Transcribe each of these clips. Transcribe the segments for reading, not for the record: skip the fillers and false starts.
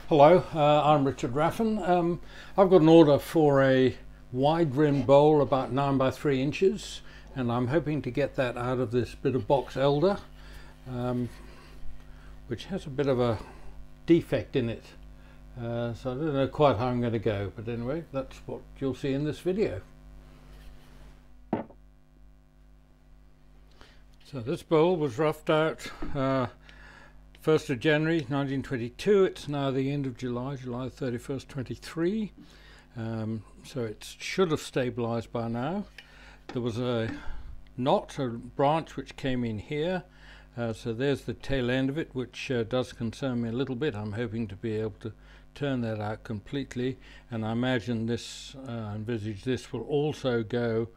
Hello, I'm Richard Raffan. I've got an order for a wide rim bowl about 9 by 3 inches, and I'm hoping to get that out of this bit of box elder, which has a bit of a defect in it. So I don't know quite how I'm going to go, but anyway, that's what you'll see in this video. So this bowl was roughed out 1st of January 1922. It's now the end of July 31st, 23. So it should have stabilized by now. There was a branch which came in here. So there's the tail end of it, which does concern me a little bit. I'm hoping to be able to turn that out completely, and I imagine this, envisage this will also go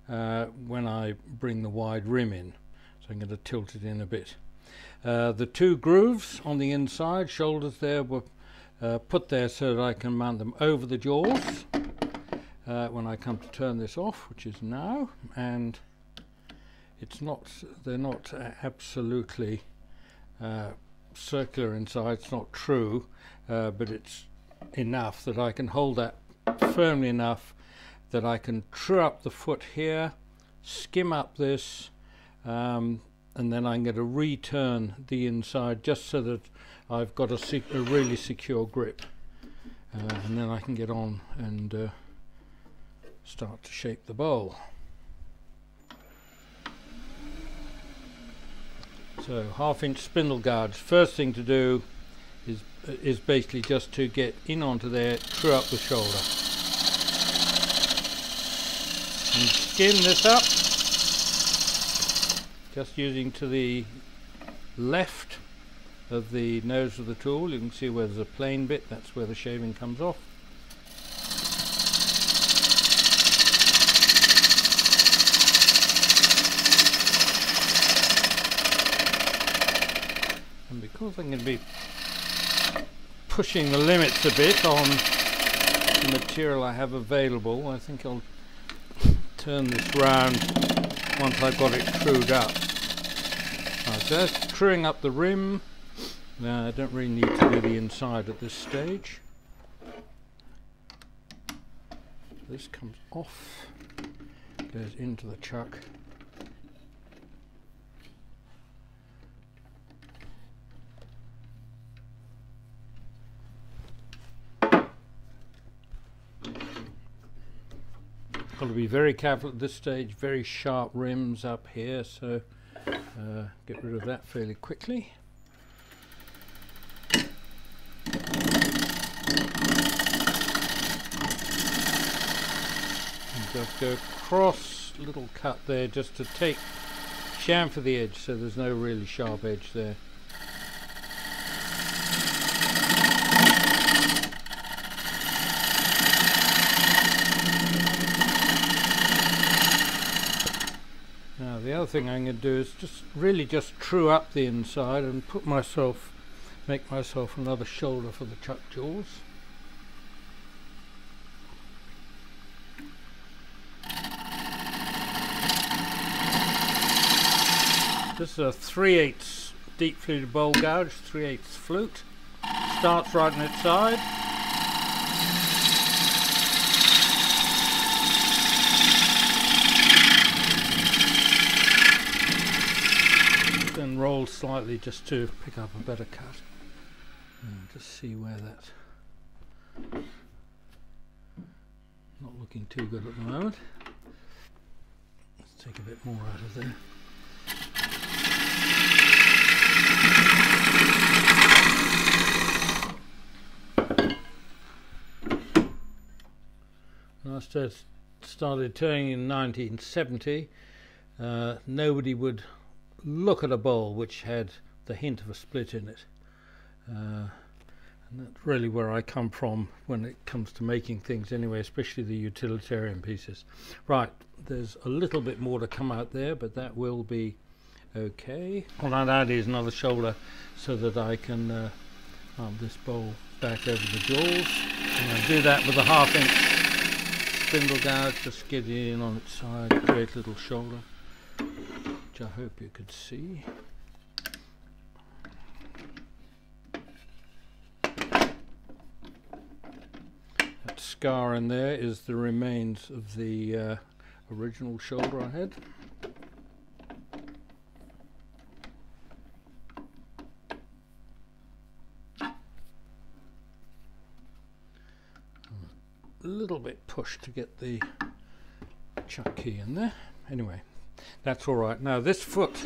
when I bring the wide rim in. So I'm going to tilt it in a bit. The two grooves on the inside shoulders there were put there so that I can mount them over the jaws when I come to turn this off, which is now. And they're not absolutely circular inside. It's not true, but it's enough that I can hold that firmly enough that I can true up the foot here, skim up this, and then I'm going to return the inside just so that I've got a really secure grip, and then I can get on and start to shape the bowl. So 1/2 inch spindle guards. First thing to do is basically just to get in onto there, true up the shoulder, and skim this up, just using to the left of the nose of the tool. You can see where there's a plain bit, that's where the shaving comes off. And because I'm going to be pushing the limits a bit on the material I have available, I think I'll turn this round once I've got it trued up. Right, so that's truing up the rim. Now I don't really need to do the inside at this stage. This comes off, goes into the chuck. Got to be very careful at this stage. Very sharp rims up here, so get rid of that fairly quickly. And just go across, little cut there, just to chamfer the edge, so there's no really sharp edge there. Now the other thing I'm going to do is just true up the inside and make myself another shoulder for the chuck jaws. This is a 3/8 deep fluted bowl gouge, 3/8 flute. Starts right on its side. Then roll slightly just to pick up a better cut. And just see where that, not looking too good at the moment. Let's take a bit more out of there. When I started turning in 1970, nobody would look at a bowl which had the hint of a split in it, and that's really where I come from when it comes to making things anyway, especially the utilitarian pieces. Right, there's a little bit more to come out there, but that will be okay. What I'd add is another shoulder so that I can arm this bowl back over the jaws, and I'll do that with a 1/2 inch spindle gouge, just get it in on its side, create a little shoulder, which I hope you could see. scar in there is the remains of the original shoulder I had. A little bit push to get the chuck key in there. Anyway, that's all right. Now this foot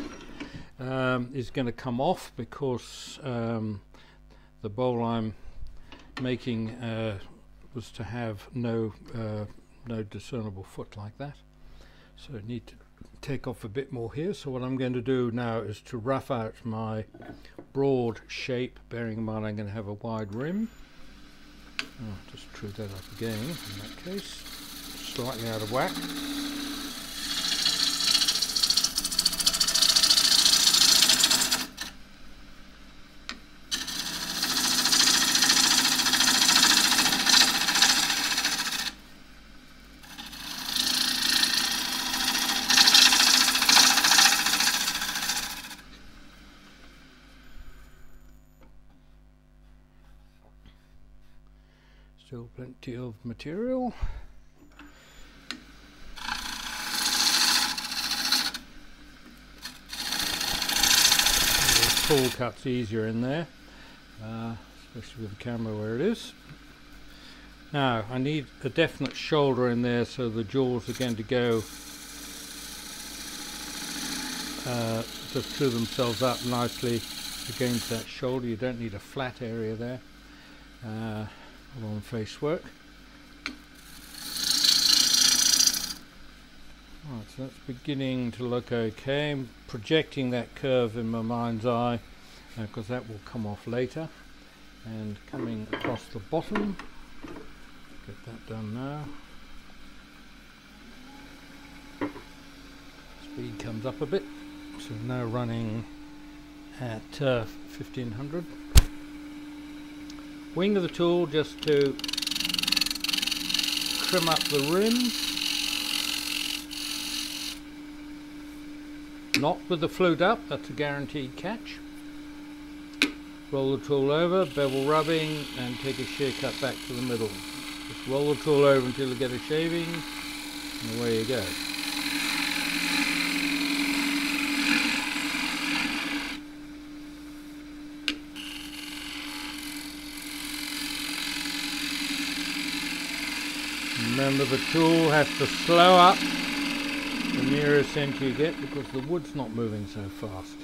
is going to come off because the bowl I'm making was to have no discernible foot like that, so I need to take off a bit more here. So what I'm going to do now is to rough out my broad shape, bearing in mind I'm going to have a wide rim. Just true that up again in that case, slightly out of whack. Still plenty of material. The pull cut's easier in there, especially with the camera where it is. Now I need a definite shoulder in there, so the jaws are going to go just screw themselves up nicely against that shoulder. You don't need a flat area there. On face work. Right, so that's beginning to look okay. I'm projecting that curve in my mind's eye because that will come off later. And coming across the bottom, get that done now. Speed comes up a bit, so now running at 1500. Wing of the tool just to trim up the rim, not with the flute up, that's a guaranteed catch. Roll the tool over, bevel rubbing, and take a shear cut back to the middle. Just roll the tool over until you get a shaving, and away you go. Remember, the tool has to slow up the nearer center you get because the wood's not moving so fast.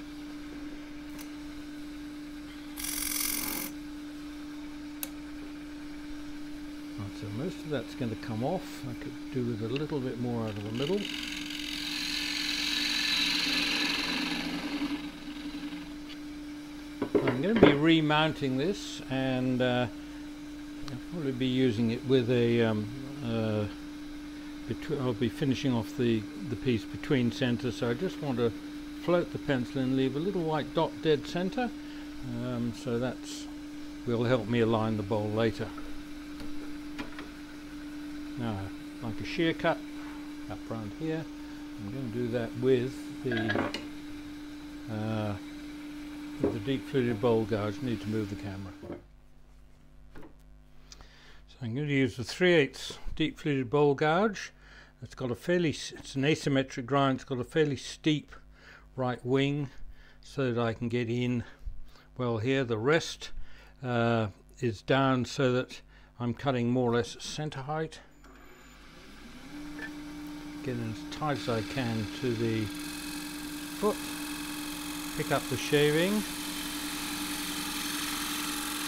Right, so most of that's going to come off. I could do with a little bit more out of the middle. I'm going to be remounting this, and I'll probably be using it with a I'll be finishing off the piece between centres, so I just want to float the pencil and leave a little white dot dead centre, so that will help me align the bowl later. Now, like a shear cut up round here, I'm going to do that with the deep fluted bowl gouge. Need to move the camera. I'm going to use the 3/8 deep fluted bowl gouge. It's got a it's an asymmetric grind. It's got a fairly steep right wing, so that I can get in well here. The rest is down so that I'm cutting more or less center height. Get in as tight as I can to the foot. Pick up the shaving.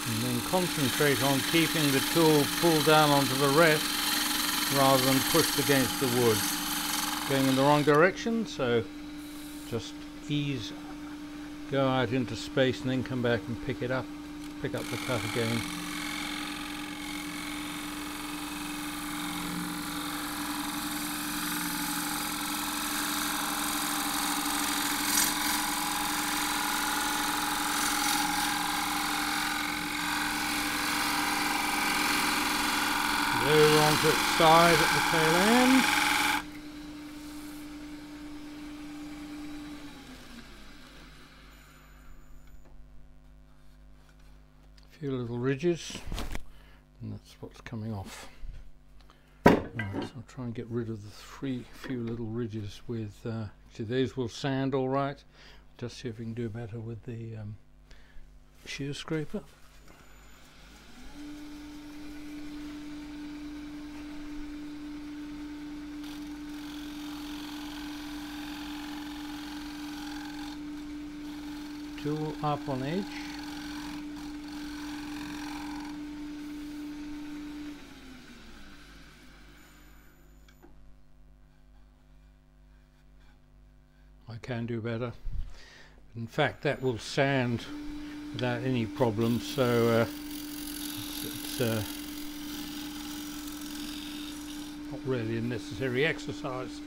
And then concentrate on keeping the tool pulled down onto the rest rather than pushed against the wood. Going in the wrong direction, so just ease, go out into space and then come back and pick up the cut again. Over onto its side at the tail end. A few little ridges, and that's what's coming off. Right, so I'll try and get rid of the few little ridges with, see, these will sand all right. Just see if we can do better with the shear scraper. Tool up on edge. I can do better. In fact, that will sand without any problem, so it's not really a necessary exercise.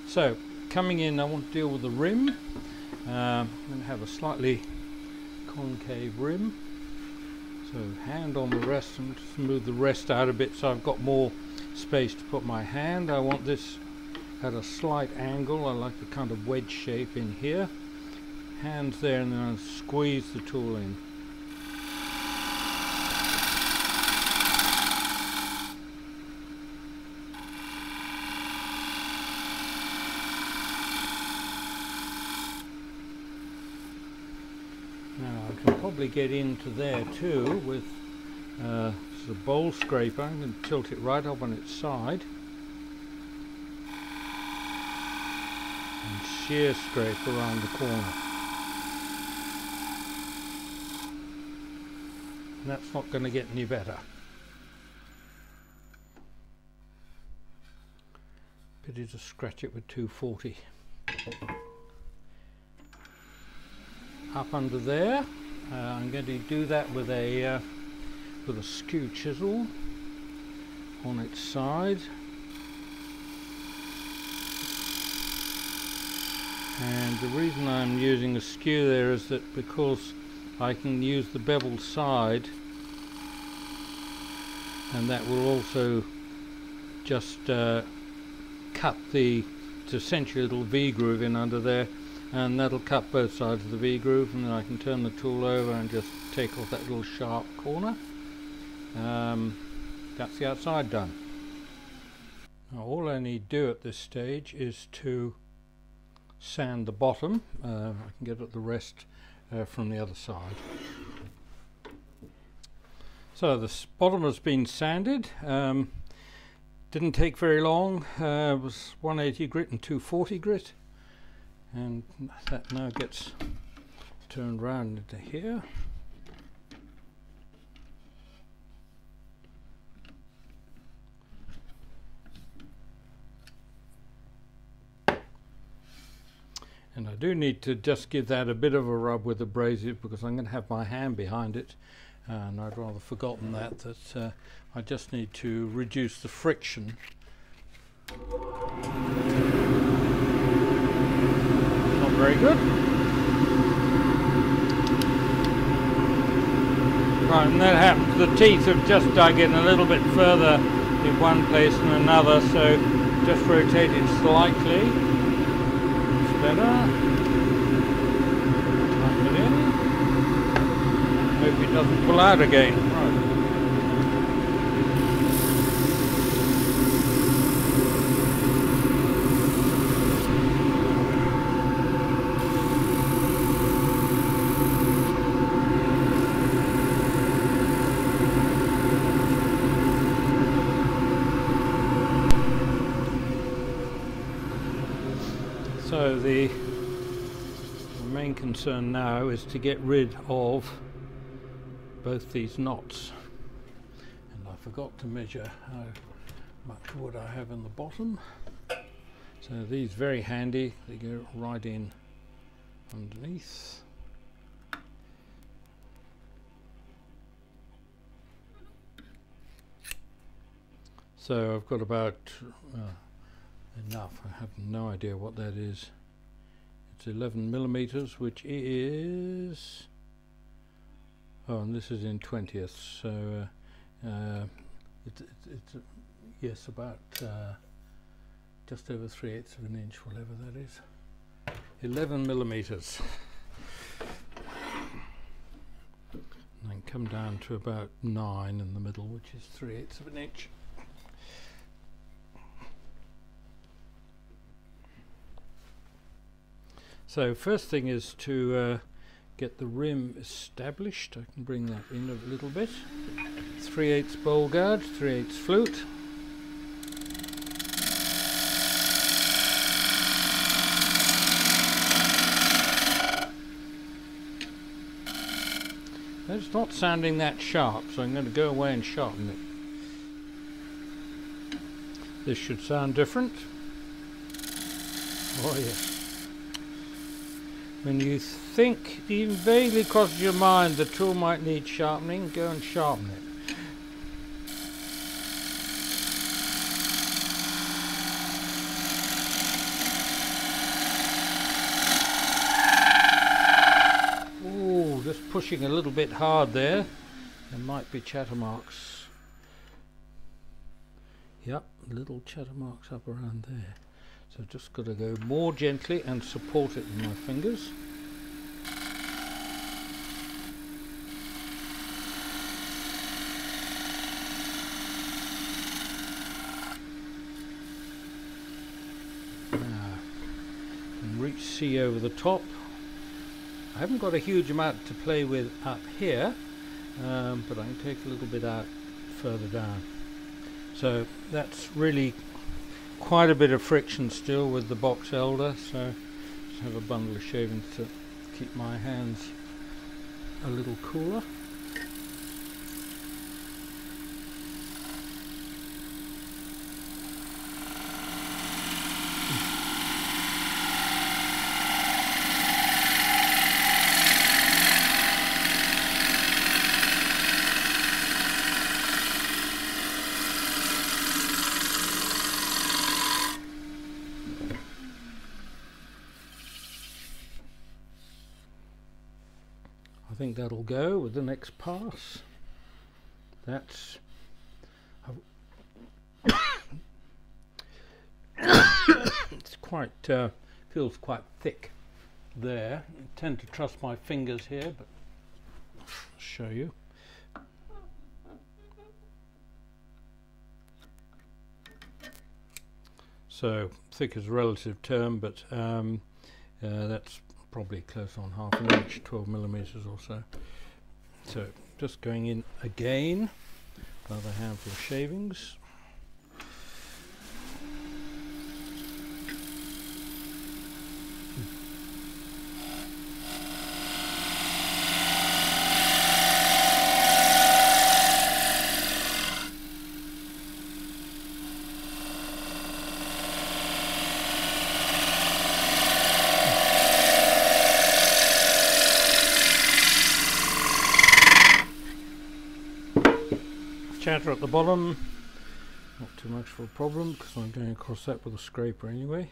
So, coming in, I want to deal with the rim. I'm going to have a slightly concave rim, so hand on the rest and smooth the rest out a bit so I've got more space to put my hand. I want this at a slight angle. I like a kind of wedge shape in here. Hands there, and then I'll squeeze the tool in. Probably get into there too with the bowl scraper. I'm going to tilt it right up on its side and shear scrape around the corner. And that's not going to get any better. Pity to scratch it with 240. Up under there. I'm going to do that with a skew chisel on its side, and the reason I'm using a skew there is that because I can use the beveled side, and that will also just cut it's essentially a little V groove in under there, and that'll cut both sides of the V groove, and then I can turn the tool over and just take off that little sharp corner. That's the outside done. Now all I need to do at this stage is to sand the bottom. I can get at the rest from the other side. So the bottom has been sanded. Didn't take very long. It was 180 grit and 240 grit. And that now gets turned round into here. And I do need to just give that a bit of a rub with abrasive because I'm going to have my hand behind it, and I'd rather forgotten that I just need to reduce the friction. Very good. Right, and that happens. The teeth have just dug in a little bit further in one place than another, so just rotate it slightly. It's better. Tighten it in. Hope it doesn't pull out again. Right. So the main concern now is to get rid of both these knots, and I forgot to measure how much wood I have in the bottom. So these very handy, they go right in underneath. So I've got about enough. I have no idea what that is. It's 11 millimeters, which is, oh, and this is in 20ths, so it's yes, about just over 3/8 of an inch, whatever that is. 11 millimeters. And then come down to about 9 in the middle, which is 3/8 of an inch. So first thing is to get the rim established. I can bring that in a little bit. 3/8 bowl gouge, 3/8 flute. It's not sounding that sharp, so I'm going to go away and sharpen it. This should sound different. Oh yes. When you think, even vaguely crosses your mind, the tool might need sharpening, go and sharpen it. Ooh, just pushing a little bit hard there. There might be chatter marks. Yep, little chatter marks up around there. So just got to go more gently and support it with my fingers. Now, and reach C over the top. I haven't got a huge amount to play with up here, but I can take a little bit out further down. So that's really quite a bit of friction still with the box elder, so just have a bundle of shavings to keep my hands a little cooler. I think that'll go with the next pass. That's it's quite feels quite thick there. I tend to trust my fingers here, but I'll show you. So thick is a relative term, but that's probably close on half an inch, 12 millimeters or so. So just going in again, another handful of shavings. Chatter at the bottom, not too much of a problem because I'm going across that with a scraper anyway.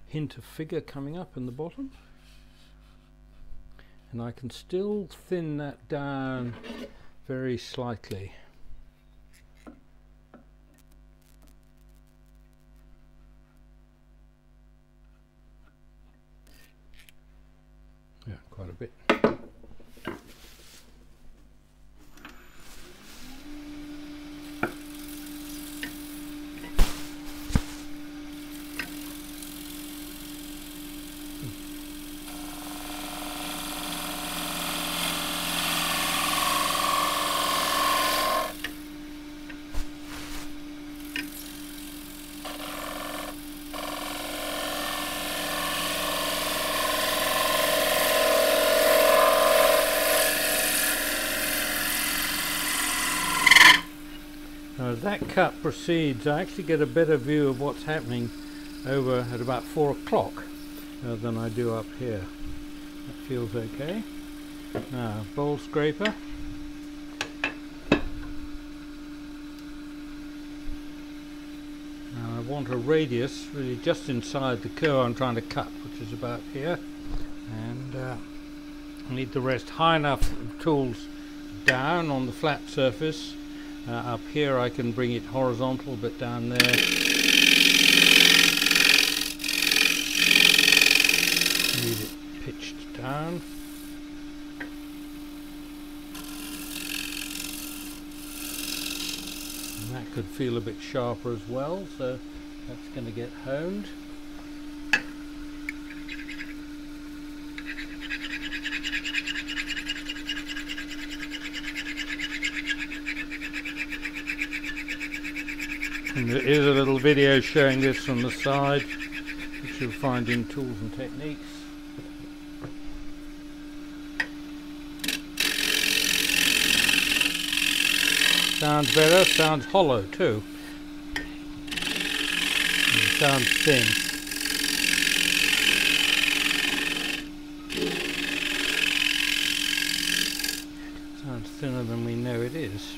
Hint of figure coming up in the bottom, and I can still thin that down very slightly. Yeah, quite a bit. As that cut proceeds, I actually get a better view of what's happening over at about 4 o'clock than I do up here. That feels okay. Now, bowl scraper. Now I want a radius really just inside the curve I'm trying to cut, which is about here. And I need the rest high enough tools down on the flat surface. Up here I can bring it horizontal, but down there need it pitched down. And that could feel a bit sharper as well, so that's going to get honed. And there is a little video showing this from the side, which you'll find in Tools and Techniques. Sounds better, sounds hollow too. And sounds thin. Sounds thinner than we know it is.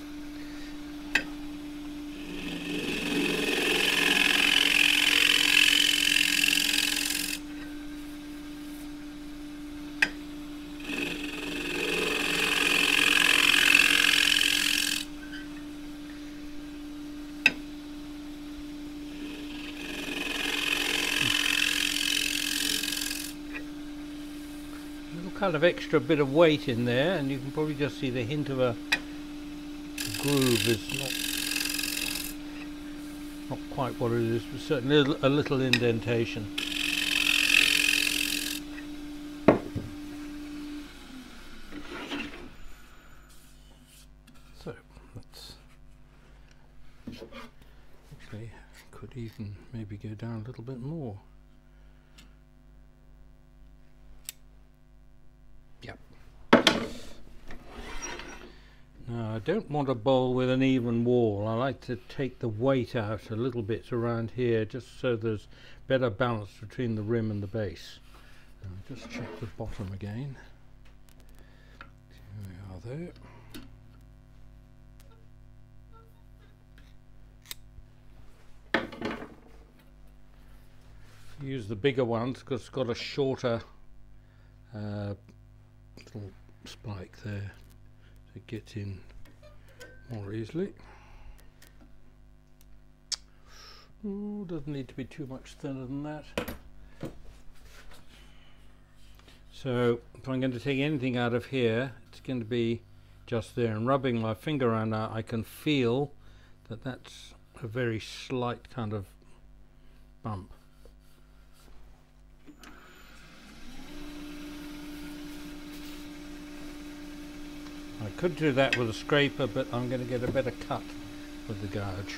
Kind of extra bit of weight in there, and you can probably just see the hint of a groove is not quite what it is, but certainly a little indentation. So let's actually could even maybe go down a little bit more. Now, I don't want a bowl with an even wall. I like to take the weight out a little bit around here, just so there's better balance between the rim and the base. I'll just check the bottom again. Here we are there. Use the bigger ones because it's got a shorter little spike there. Get in more easily. Ooh, doesn't need to be too much thinner than that. So if I'm going to take anything out of here, it's going to be just there, and rubbing my finger around that, I can feel that that's a very slight kind of bump. I could do that with a scraper, but I'm going to get a better cut with the gouge.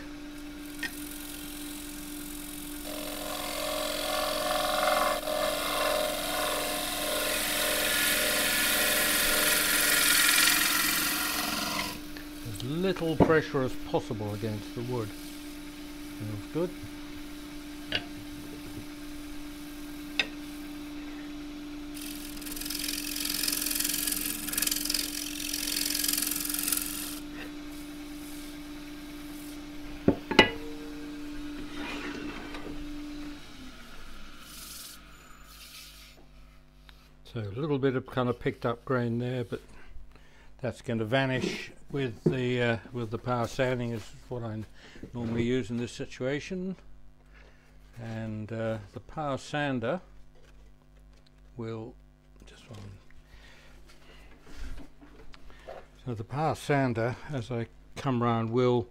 As little pressure as possible against the wood. Feels good. So a little bit of kind of picked up grain there, but that's going to vanish with the power sanding, is what I normally use in this situation. And the power sander will just one. So the power sander, as I come round, will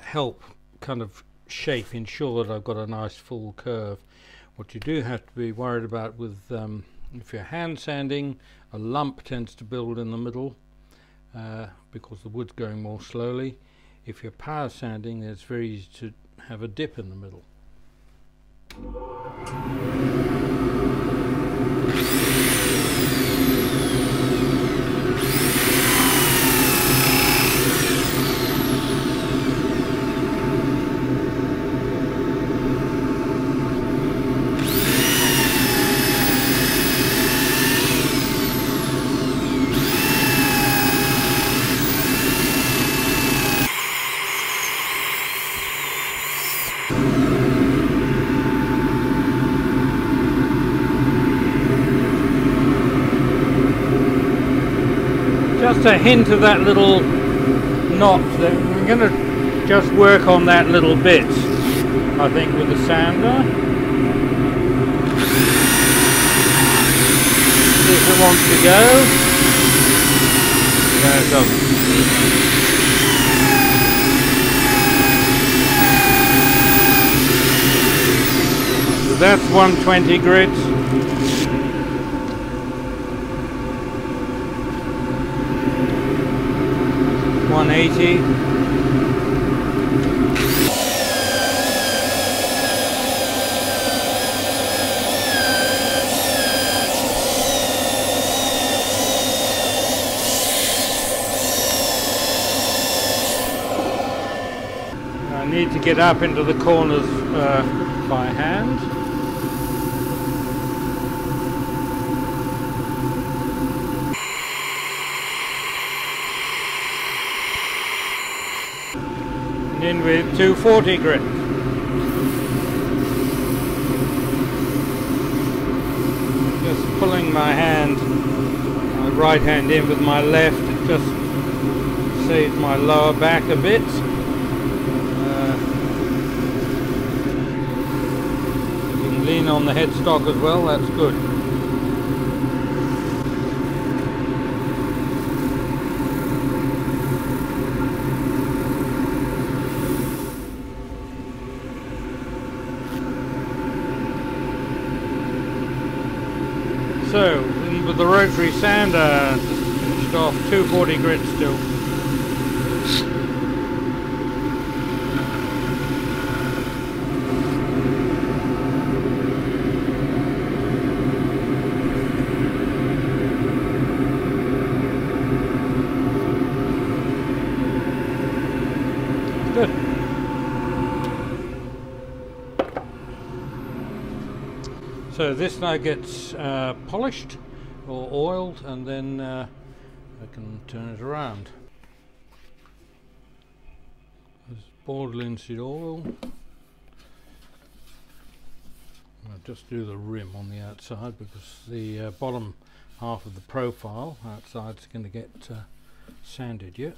help kind of shape, ensure that I've got a nice full curve. What you do have to be worried about with if you're hand sanding, a lump tends to build in the middle because the wood's going more slowly. If you're power sanding, it's very easy to have a dip in the middle. Just a hint of that little knot. I'm going to just work on that little bit, I think, with the sander. See if it wants to go. No, it doesn't. So that's 120 grit. 180. need to get up into the corners by hand. And in with 240 grit. Just pulling my hand, my right hand in with my left, it just saves my lower back a bit. You can lean on the headstock as well, that's good. So, with the rotary sander, just finished off 240 grit still. Good. So this now gets polished or oiled, and then I can turn it around. There's boiled linseed oil. I'll just do the rim on the outside because the bottom half of the profile outside is going to get sanded yet.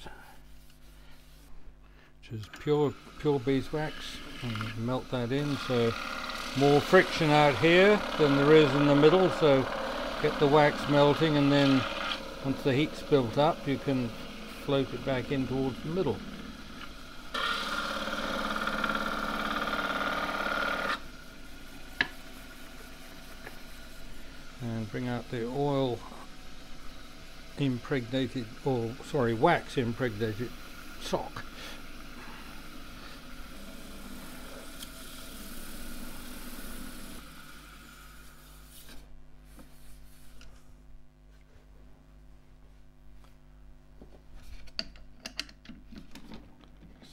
Which is pure beeswax, and melt that in, so more friction out here than there is in the middle, so get the wax melting, and then once the heat's built up you can float it back in towards the middle. And bring out the oil impregnated, or sorry, wax impregnated sock.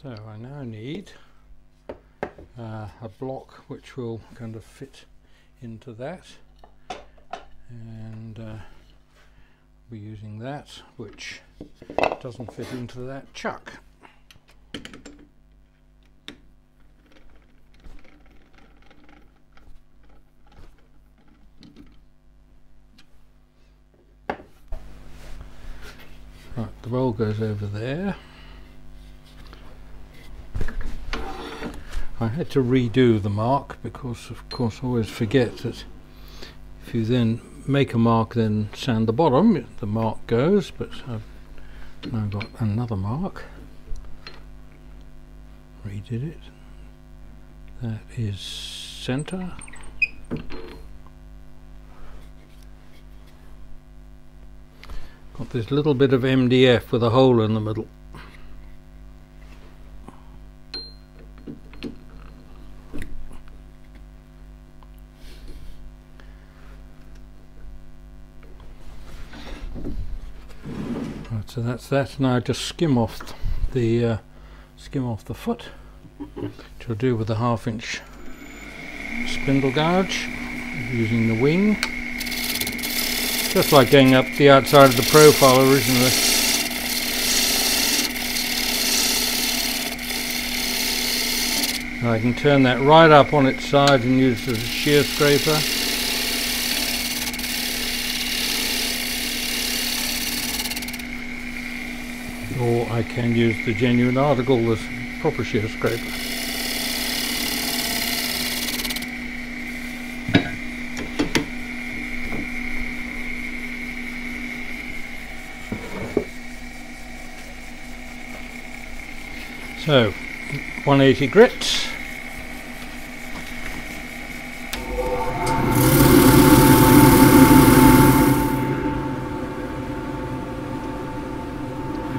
So I now need a block which will kind of fit into that, and we're using that which doesn't fit into that chuck. Right, the roll goes over there. I had to redo the mark because of course I always forget that if you then make a mark then sand the bottom, the mark goes, but I've now got another mark. Redid it. That is centre. Got this little bit of MDF with a hole in the middle. So that's that. Now just skim off the foot, which I'll do with a 1/2 inch spindle gouge using the wing, just like going up the outside of the profile originally. Now I can turn that right up on its side and use it as a shear scraper. Or I can use the genuine article as proper shear scraper. So 180 grit.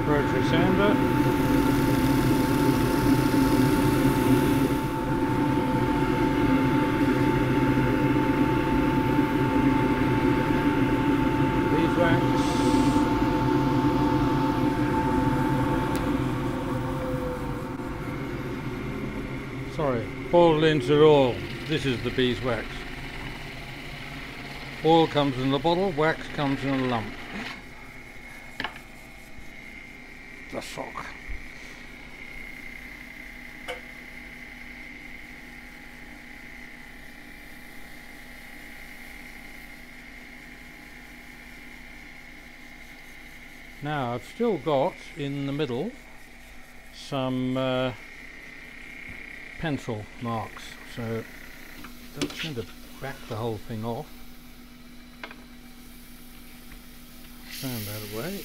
Rotary sander. Beeswax. sorry, boiled linseed oil. This is the beeswax. Oil comes in the bottle, wax comes in a lump. The sock. Now I've still got in the middle some pencil marks, so don't tend to crack the whole thing off. Sand that away.